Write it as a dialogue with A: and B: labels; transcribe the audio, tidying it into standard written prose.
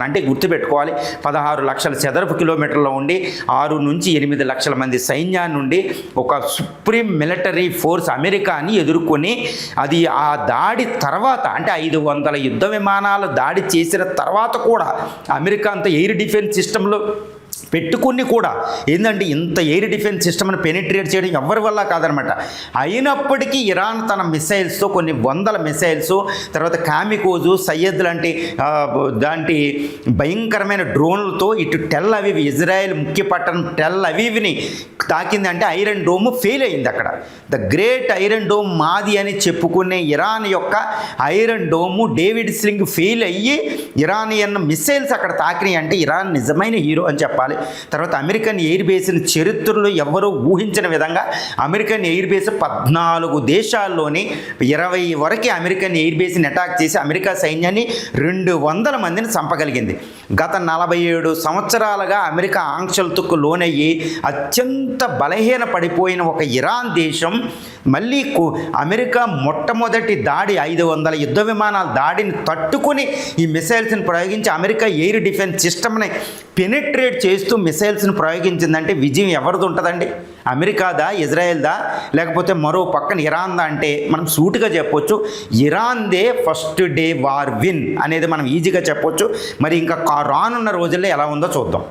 A: అంటే గుర్తుపెట్టుకోవాలి, 16 లక్షల చదరపు కిలోమీటర్లో ఉండి 6 నుంచి 8 లక్షల మంది సైన్యాన్ని నుండి ఒక సుప్రీం మిలిటరీ ఫోర్స్ అమెరికాని ఎదుర్కొని అది ఆ దాడి తర్వాత అంటే 500 యుద్ధ విమానాలు దాడి చేసిన తర్వాత కూడా అమెరికా అంత ఎయిర్ డిఫెన్స్ సిస్టంలో పెట్టుకుని కూడా ఏంటంటే ఇంత ఎయిర్ డిఫెన్స్ సిస్టమ్ని పెనిట్రేట్ చేయడం ఎవరి వల్ల కాదనమాట. అయినప్పటికీ ఇరాన్ తన మిసైల్స్తో కొన్ని వందల మిసైల్స్, తర్వాత కామికోజు, సయ్యద్ లాంటి భయంకరమైన డ్రోన్లతో ఇటు టెల్ అవీవ్, ఇజ్రాయెల్ ముఖ్య పట్టణం టెల్ అవీవ్ని తాకింది. అంటే ఐరన్ డోమ్ ఫెయిల్ అయింది. అక్కడ ద గ్రేట్ ఐరన్ డోమ్ మాది అని చెప్పుకునే ఇరాన్ యొక్క iron dome David sling fail అయ్యి ఇరానియన్ మిసైల్స్ అక్కడ తాకినాయి. అంటే ఇరాన్ నిజమైన హీరో అని చెప్పాలి. తర్వాత అమెరికన్ ఎయిర్ బేస్ని చరిత్రలో ఎవరూ ఊహించిన విధంగా అమెరికన్ ఎయిర్ బేస్ 14 దేశాల్లోని 20 వరకు అమెరికన్ ఎయిర్ బేస్ని అటాక్ చేసి అమెరికా సైన్యాన్ని 200 మందిని చంపగలిగింది. గత 47 సంవత్సరాలుగా అమెరికా ఆంక్షలకు లోనయ్యి అత్యంత బలహీన పడిపోయిన ఒక ఇరాన్ దేశం మళ్ళీ అమెరికా మొట్టమొదటి దాడి 500 యుద్ధ విమానాల దాడిని తట్టుకుని ఈ మిసైల్స్ని ప్రయోగించి అమెరికా ఎయిర్ డిఫెన్స్ సిస్టమ్ని పెనిట్రేట్ చేస్తూ మిసైల్స్ని ప్రయోగించిందంటే విజయం ఎవరిది ఉంటుందండి? అమెరికాదా, ఇజ్రాయెల్దా, లేకపోతే మరో పక్కన ఇరాన్దా? అంటే మనం సూటిగా చెప్పొచ్చు ఇరాన్దే ఫస్ట్ డే వార్ విన్ అనేది మనం ఈజీగా చెప్పొచ్చు. మరి ఇంకా రానున్న రోజుల్లో ఎలా ఉందో చూద్దాం.